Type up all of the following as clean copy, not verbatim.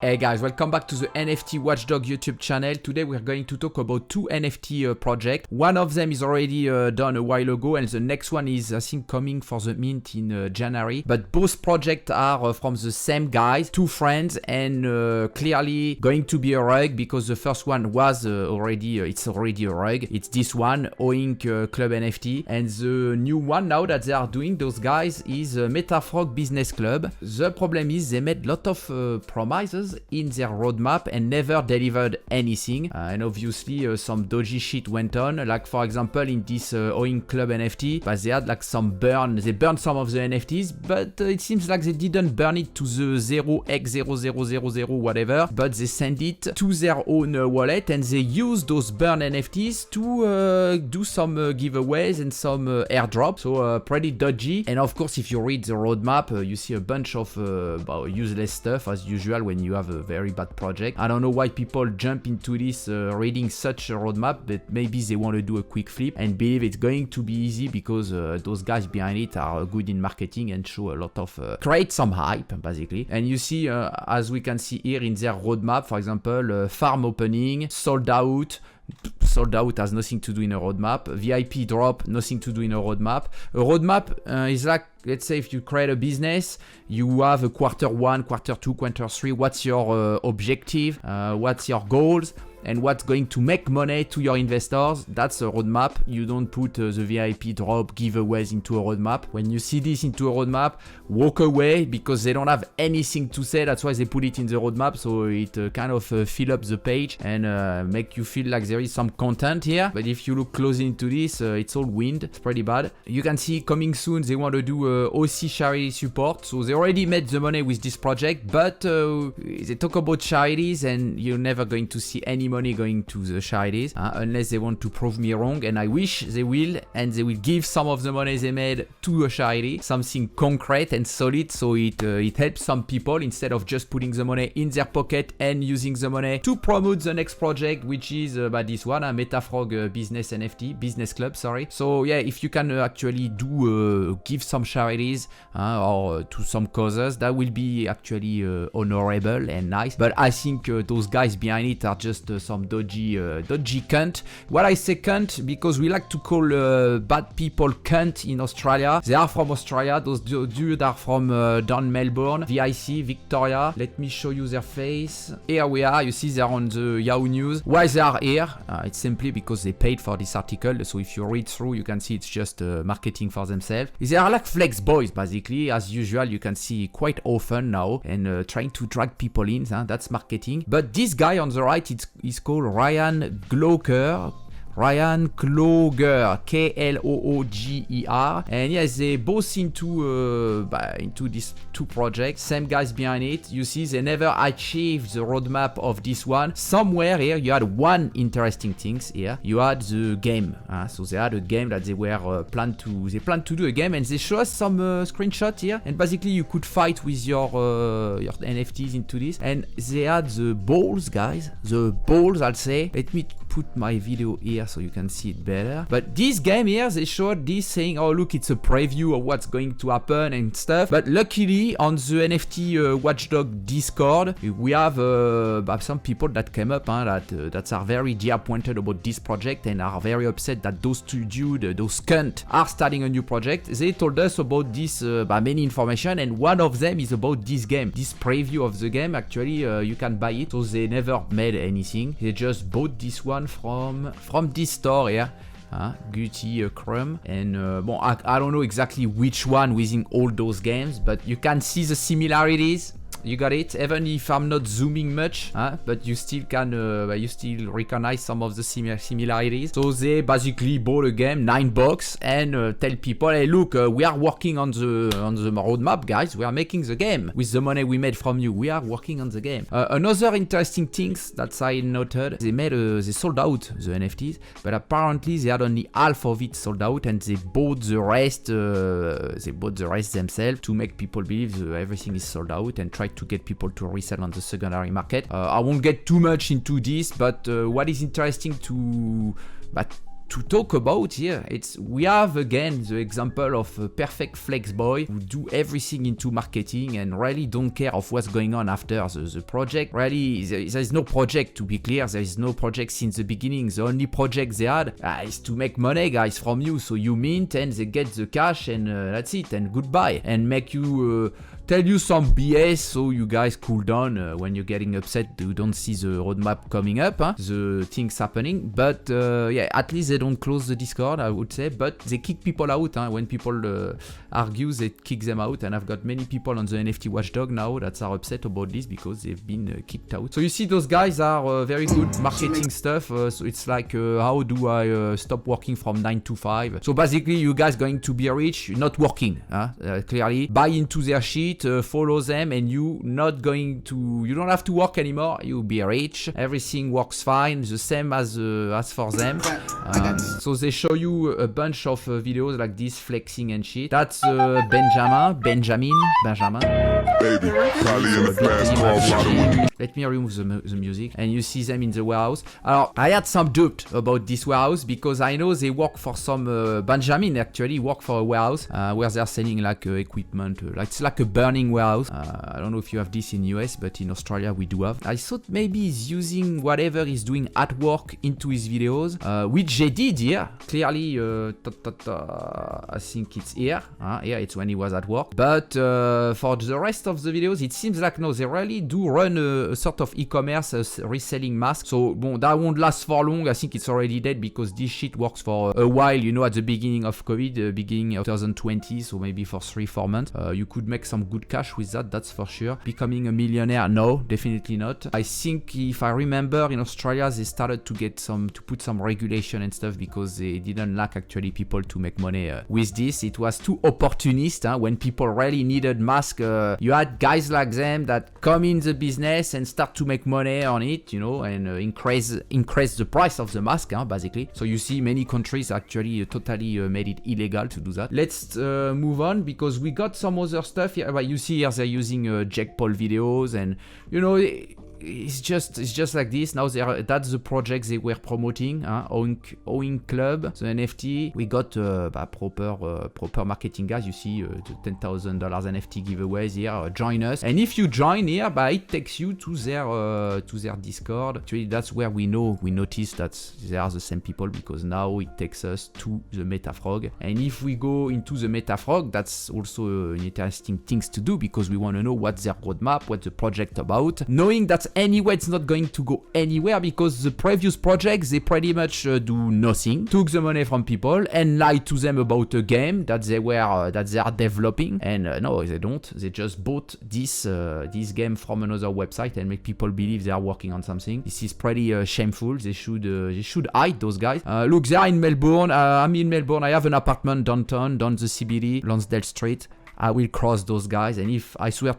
Hey guys, welcome back to the NFT WatchDog YouTube channel. Today we're going to talk about two NFT projects. One of them is already done a while ago and the next one is I think coming for the mint in January. But both projects are from the same guys, two friends, and clearly going to be a rug because the first one was already a rug. It's this one, OINK Club NFT, and the new one now that they are doing, those guys, is Metafrog Business Club. The problem is they made a lot of promises in their roadmap and never delivered anything, and obviously some dodgy shit went on, like for example in this OINK Club NFT, but they had like they burned some of the NFTs, but it seems like they didn't burn it to the 0x0000 whatever, but they send it to their own wallet and they use those burned NFTs to do some giveaways and some airdrops, so pretty dodgy. And of course if you read the roadmap you see a bunch of useless stuff as usual when you have a very bad project. I don't know why people jump into this reading such a roadmap, but maybe they want to do a quick flip and believe it's going to be easy because those guys behind it are good in marketing and show a lot of create some hype basically. And you see as we can see here in their roadmap, for example, farm opening, sold out has nothing to do in a roadmap. VIP drop, nothing to do in a roadmap. A roadmap is like, let's say if you create a business, you have a quarter one, quarter two, quarter three. What's your objective? What's your goals? And what's going to make money to your investors? That's a roadmap. You don't put the VIP drop giveaways into a roadmap. When you see this into a roadmap, walk away because they don't have anything to say. That's why they put it in the roadmap, so it kind of fill up the page and make you feel like there is some content here. But if you look closely into this, it's all wind. It's pretty bad. You can see coming soon they want to do OC charity support. So they already made the money with this project, but they talk about charities and you're never going to see any money going to the charities unless they want to prove me wrong, and I wish they will, and they will give some of the money they made to a charity, something concrete and solid, so it helps some people instead of just putting the money in their pocket and using the money to promote the next project, which is this one, Metafrog Business Club, sorry. So yeah, if you can actually do give some charities or to some causes, that will be actually honorable and nice. But I think those guys behind it are just some dodgy cunt. What I say cunt because we like to call bad people cunt in Australia. They are from Australia. Those dudes are from down Melbourne, VIC, Victoria. Let me show you their face. Here we are. You see they're on the Yahoo News. Why they are here? It's simply because they paid for this article. So if you read through, you can see it's just marketing for themselves. They are like flex boys basically, as usual. You can see quite often now, and trying to drag people in. That's marketing. But this guy on the right, he's called Ryan Klooger, Klooger, and yes, they both into these two projects, same guys behind it. You see they never achieved the roadmap of this one. Somewhere here you had one interesting things here. You had the game, so they had a game that they were planned to do a game, and they show us some screenshot here, and basically you could fight with your NFTs into this, and they had the balls, guys, I'll say. Let me put my video here so you can see it better. But this game here, they showed this saying, oh look, it's a preview of what's going to happen and stuff. But luckily on the NFT WatchDog Discord, we have some people that came up that are very disappointed about this project and are very upset that those two dudes, those cunt, are starting a new project. They told us about this many information, and one of them is about this game, this preview of the game. Actually you can buy it, so they never made anything. They just bought this one from this store here, Gucci Chrome, and I don't know exactly which one within all those games, but you can see the similarities. You got it, even if I'm not zooming much, but you still can you still recognize some of the similarities. So they basically bought a game, $9, and tell people, hey look, we are working on the roadmap, guys. We are making the game with the money we made from you. We are working on the game. Another interesting things that I noted, they sold out the NFTs, but apparently they had only half of it sold out, and they bought the rest. They bought the rest themselves to make people believe everything is sold out and try to get people to resell on the secondary market. I won't get too much into this, but what is interesting to talk about here. We have again the example of a perfect flex boy who do everything into marketing and really don't care of what's going on after the project. Really, there is no project, to be clear. There is no project since the beginning. The only project they had is to make money, guys, from you. So you mint and they get the cash and that's it, and goodbye, and make you tell you some BS so you guys cool down when you're getting upset. You don't see the roadmap coming up, the things happening. But yeah, at least they don't close the Discord, I would say, but they kick people out. When people argue, they kick them out, and I've got many people on the NFT WatchDog now that are upset about this because they've been kicked out. So you see, those guys are very good marketing stuff. So it's like, how do I stop working from 9 to 5? So basically, you guys going to be rich, not working, clearly. Buy into their shit, follow them, and you don't have to work anymore. You be rich, everything works fine, the same as for them. So they show you a bunch of videos like this, flexing and shit. That's Benjamin. Baby, let me remove the music, and you see them in the warehouse. I had some doubt about this warehouse because I know they work for some Benjamin actually work for a warehouse where they're selling like equipment. It's like a burning warehouse. I don't know if you have this in US, but in Australia we do have. I thought maybe he's using whatever he's doing at work into his videos, which they did here. Clearly, I think it's here. Here it's when he was at work. But for the rest of the videos, it seems like no, they really do run a sort of e-commerce reselling masks. So that won't last for long. I think it's already dead because this shit works for a while. You know, at the beginning of COVID, beginning of 2020, so maybe for 3-4 months, you could make some good cash with that. That's for sure. Becoming a millionaire? No, definitely not. I think if I remember, in Australia they started to put some regulation and stuff because they didn't lack actually people to make money with this. It was too opportunist. When people really needed masks, you had guys like them that come in the business and start to make money on it, you know, and increase the price of the mask, basically. So you see many countries actually totally made it illegal to do that. Let's move on because we got some other stuff here. But you see here they're using Jake Paul videos, and you know, it's just like this. Now that's the project they were promoting, OINK Club, the NFT. We got proper marketing guys. You see the $10,000 NFT giveaways here. Join us, and if you join here, it takes you to their Discord. Actually, that's where we notice that they are the same people because now it takes us to the Metafrog. And if we go into the Metafrog, that's also an interesting things to do because we want to know what's their roadmap, what's the project about, knowing that anyway it's not going to go anywhere because the previous projects they pretty much do nothing, took the money from people and lied to them about a game that they are developing, and no, they don't. They just bought this game from another website and make people believe they are working on something. This is pretty shameful. They should hide those guys. Look, they are in Melbourne. I'm in Melbourne. I have an apartment downtown, down the CBD, Lonsdale Street. I will cross those guys, and if I swear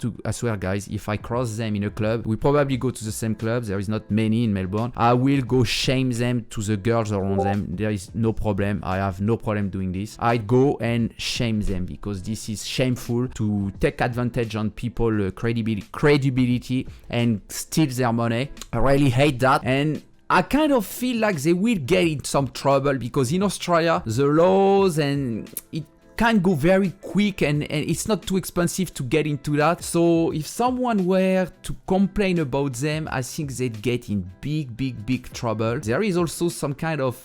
guys, if I cross them in a club, we probably go to the same club. There is not many in Melbourne. I will go shame them to the girls around them. There is no problem. I have no problem doing this. I go and shame them because this is shameful to take advantage on people credibility and steal their money. I really hate that, and I kind of feel like they will get in some trouble because in Australia the laws and it can go very quick, and it's not too expensive to get into that. So if someone were to complain about them, I think they'd get in big trouble. There is also some kind of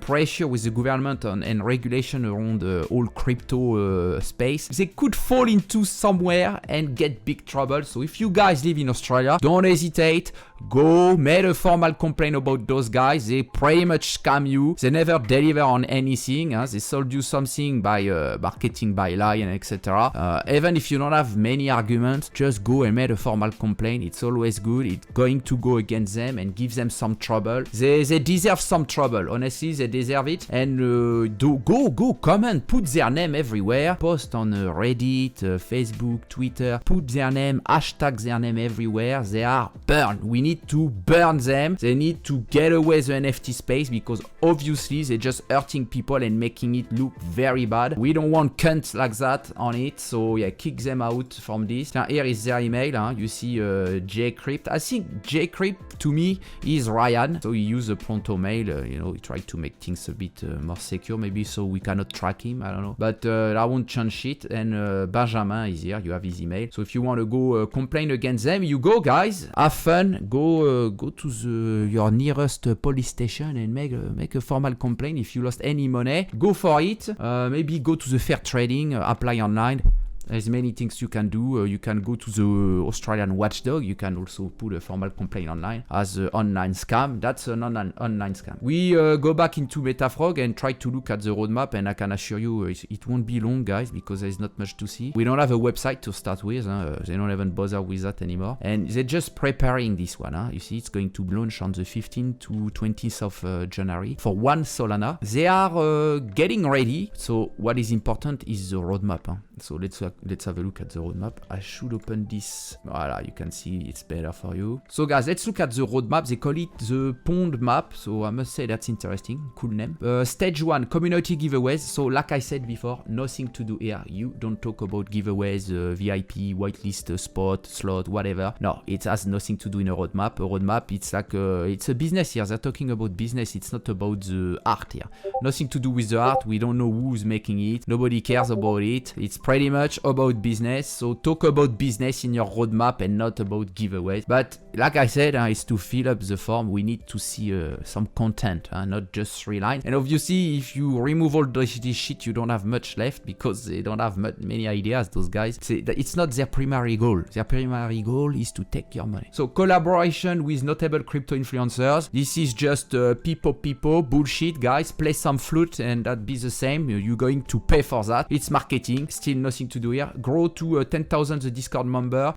pressure with the government and regulation around all crypto space. They could fall into somewhere and get big trouble. So if you guys live in Australia, don't hesitate. Go make a formal complaint about those guys. They pretty much scam you. They never deliver on anything. They sold you something by marketing by lie and etc. Even if you don't have many arguments, just go and make a formal complaint. It's always good. It's going to go against them and give them some trouble. They deserve some trouble. Honestly, they deserve it. And go comment, put their name everywhere. Post on Reddit, Facebook, Twitter. Put their name, hashtag their name everywhere. They are burned. We need to burn them. They need to get away the NFT space because obviously they're just hurting people and making it look very bad. We don't want cunts like that on it. So yeah, kick them out from this. Now here is their email. You see Jcrypt. I think Jcrypt to me is Ryan. So he used a pronto mail, you know, he tried to make things a bit more secure maybe, so we cannot track him, I don't know. But I won't change shit. And Benjamin is here, you have his email. So if you want to go complain against them, you go, guys. Have fun. Go to your nearest police station and make a formal complaint. If you lost any money, go for it. Maybe go to the fair trading, apply online. There's many things you can do. You can go to the Australian WatchDog. You can also put a formal complaint online as an online scam. That's an online scam. We go back into Metafrog and try to look at the roadmap, and I can assure you it won't be long, guys, because there's not much to see. We don't have a website to start with. They don't even bother with that anymore. And they're just preparing this one. You see, it's going to launch on the 15th to 20th of January for 1 Solana. They are getting ready. So what is important is the roadmap. So let's have a look at the roadmap. I should open this. Voila, you can see it's better for you. So guys, let's look at the roadmap. They call it the pond map. So I must say that's interesting. Cool name. Stage 1, community giveaways. So like I said before, nothing to do here. You don't talk about giveaways, VIP, whitelist, spot, slot, whatever. No, it has nothing to do in a roadmap. A roadmap, it's like it's a business here. They're talking about business. It's not about the art here. Nothing to do with the art. We don't know who's making it. Nobody cares about it. It's pretty much about business. So talk about business in your roadmap and not about giveaways. But like I said, it's to fill up the form. We need to see some content, not just 3 lines. And obviously, if you remove all this shit, you don't have much left because they don't have many ideas, those guys. It's not their primary goal. Their primary goal is to take your money. So collaboration with notable crypto influencers. This is just people bullshit, guys. Play some flute and that be the same. You're going to pay for that. It's marketing. Still nothing to do here. Grow to 10,000 the Discord member.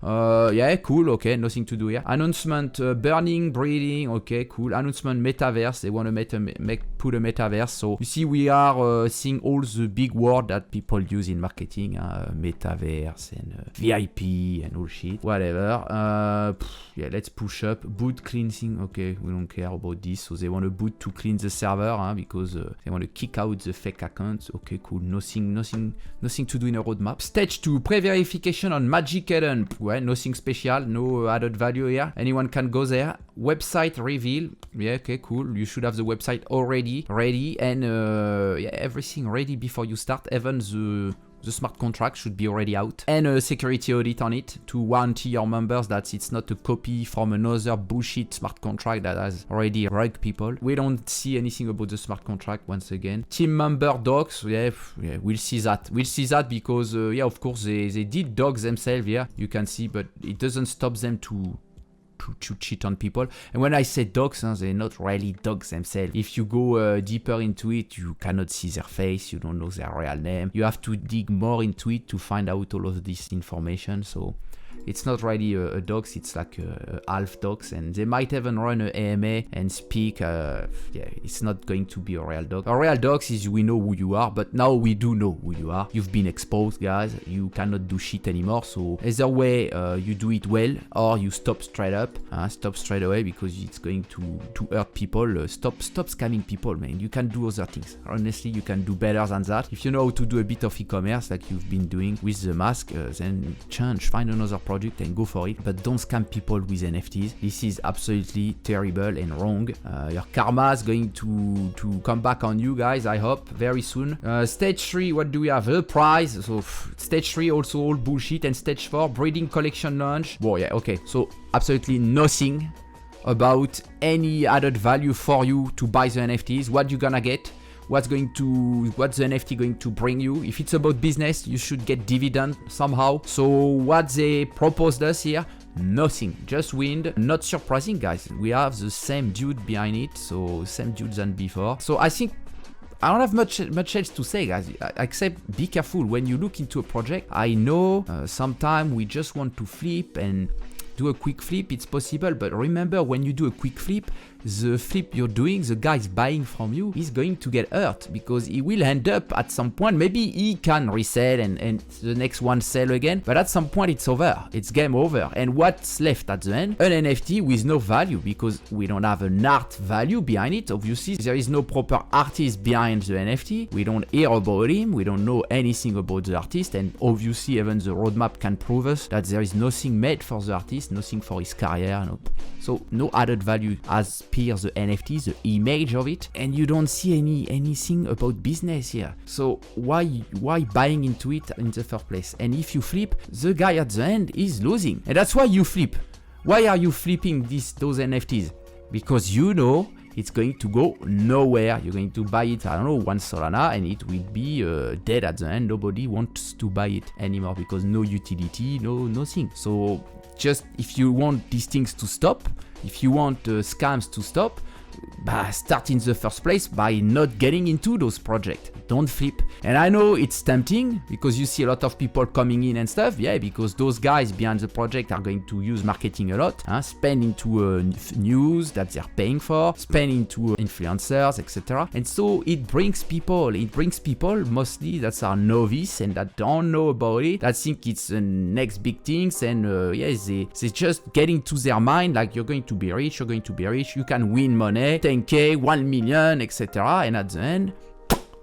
Yeah, cool. Okay, nothing to do here. Announcement, burning, breeding. Okay, cool. Announcement, metaverse. They want to put a metaverse. So you see, we are seeing all the big words that people use in marketing. Metaverse and VIP and all shit. Whatever. Yeah, let's push up. Boot cleansing. Okay, we don't care about this. So they want to boot to clean the server because they want to kick out the fake accounts. Okay, cool. Nothing to do in a roadmap. Stage 2, pre-verification on Magic Eden. Well, nothing special, no added value here. Anyone can go there. Website reveal. Yeah, okay, cool. You should have the website already ready and yeah, everything ready before you start. Even the smart contract should be already out. And a security audit on it to warranty your members that it's not a copy from another bullshit smart contract that has already rugged people. We don't see anything about the smart contract once again. Team member docs, yeah, we'll see that. We'll see that because, yeah, of course, they did dogs themselves here. You can see, but it doesn't stop them to cheat on people. And when I say dogs, they're not really dogs themselves. If you go deeper into it, you cannot see their face, you don't know their real name. You have to dig more into it to find out all of this information. So it's not really a dogs, it's like a half dogs, and they might even run an AMA and speak. Yeah, it's not going to be a real dog. A real dogs is we know who you are, but now we do know who you are. You've been exposed, guys. You cannot do shit anymore. So either way, you do it well, or you stop straight up. Stop straight away because it's going to hurt people. Stop scamming people, man. You can do other things. Honestly, you can do better than that. If you know how to do a bit of e-commerce like you've been doing with the mask, then find another project and go for it, but don't scam people with NFTs. This is absolutely terrible and wrong. Your karma is going to come back on you, guys, I hope, very soon. Stage 3, what do we have? A prize. So stage 3 also all bullshit, and stage 4 breeding collection launch. Well, yeah, okay, so absolutely nothing about any added value for you to buy the NFTs. What you gonna get? What's the NFT going to bring you? If it's about business, you should get dividend somehow. So what they proposed us here, nothing, just wind. Not surprising, guys. We have the same dude behind it, so same dude than before. So I think I don't have much else to say, guys, except be careful when you look into a project. I know sometimes we just want to flip and do a quick flip. It's possible, but remember, when you do a quick flip, the flip you're doing, the guy is buying from you, is going to get hurt because he will end up at some point, maybe he can resell and the next one sell again, but at some point it's over, it's game over. And what's left at the end? An NFT with no value, because we don't have an art value behind it. Obviously, there is no proper artist behind the NFT. We don't hear about him, we don't know anything about the artist, and obviously even the roadmap can prove us that there is nothing made for the artist, nothing for his career. No. So no added value as per the NFT, the image of it, and you don't see anything about business here. So why buying into it in the first place? And if you flip, the guy at the end is losing, and that's why you flip. Why are you flipping those NFTs? Because you know it's going to go nowhere. You're going to buy it, I don't know, 1 Solana, and it will be dead at the end. Nobody wants to buy it anymore because no utility, nothing. So just if you want these things to stop, if you want scams to stop, start in the first place by not getting into those projects. Don't flip. And I know it's tempting because you see a lot of people coming in and stuff. Yeah, because those guys behind the project are going to use marketing a lot, spend into news that they're paying for, spend into influencers, etc. And so it brings people mostly that are novice and that don't know about it, that think it's the next big things, and they just get into their mind like you're going to be rich, you can win money, 10k, 1 million, etc. And at the end,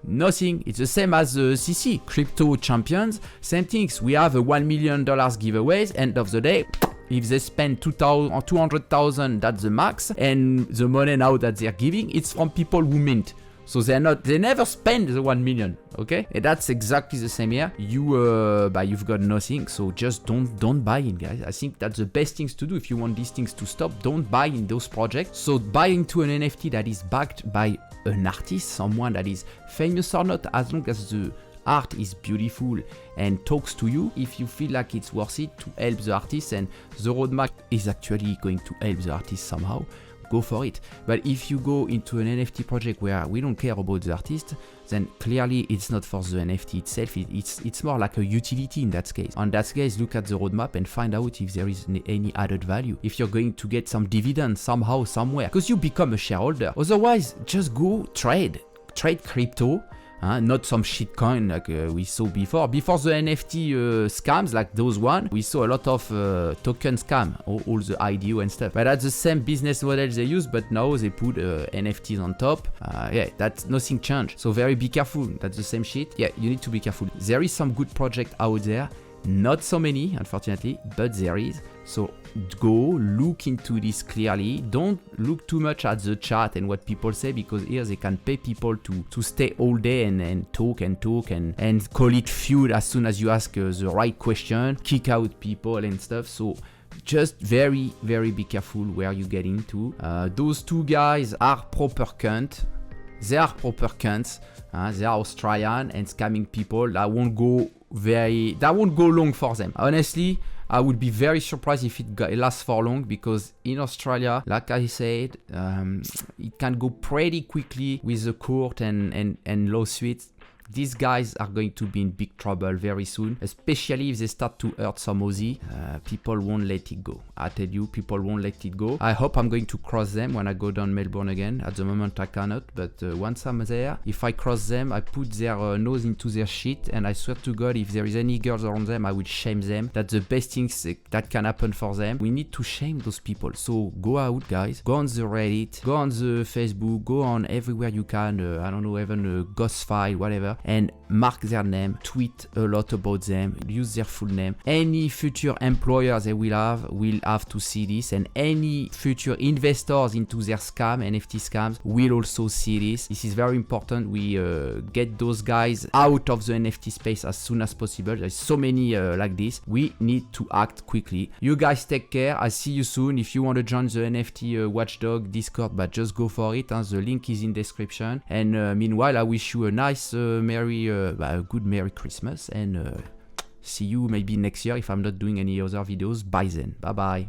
nothing. It's the same as the CC, Crypto Champions, same things. We have a $1 million giveaways, end of the day, if they spend 200,000, that's the max, and the money now that they're giving, it's from people who mint. So they never spend the 1 million, okay? And that's exactly the same here. You've got nothing, so just don't buy in, guys. I think that's the best things to do. If you want these things to stop, don't buy in those projects. So buy into an NFT that is backed by an artist, someone that is famous or not, as long as the art is beautiful and talks to you. If you feel like it's worth it to help the artist and the roadmap is actually going to help the artist somehow, go for it. But if you go into an NFT project where we don't care about the artist, then clearly it's not for the NFT itself. It's more like a utility in that case. On that case, look at the roadmap and find out if there is any added value. If you're going to get some dividend somehow, somewhere, because you become a shareholder. Otherwise, just go trade crypto. Not some shitcoin like we saw before. Before the NFT scams like those one, we saw a lot of token scam, all the IDO and stuff. But that's the same business model they use, but now they put NFTs on top. That's nothing changed. So be careful. That's the same shit. Yeah, you need to be careful. There is some good project out there. Not so many, unfortunately, but there is. So go look into this clearly. Don't look too much at the chat and what people say, because here they can pay people to stay all day and talk and call it feud as soon as you ask the right question, kick out people and stuff. So just very be careful where you get into. Those two guys are proper cunts. They are proper cunts. They are Australian and scamming people. That won't go long for them. Honestly, I would be very surprised if it lasts for long, because in Australia, like I said, it can go pretty quickly with the court and lawsuits. These guys are going to be in big trouble very soon, especially if they start to hurt some Aussie. People won't let it go. I tell you, people won't let it go. I hope I'm going to cross them when I go down Melbourne again. At the moment I cannot, but once I'm there, if I cross them, I put their nose into their shit, and I swear to God, if there is any girls around them, I will shame them. That's the best things that can happen for them. We need to shame those people. So go out, guys. Go on the Reddit, go on the Facebook, go on everywhere you can. I don't know, even a ghost file, whatever. And mark their name, tweet a lot about them, use their full name. Any future employers they will have to see this, and any future investors into their NFT scams will also see this. This is very important. We get those guys out of the NFT space as soon as possible. There's so many like this. We need to act quickly. You guys take care. I'll see you soon. If you want to join the NFT WatchDog Discord, but just go for it. The link is in description. And meanwhile, I wish you a nice a good Merry Christmas, and see you maybe next year if I'm not doing any other videos. Bye then. Bye bye.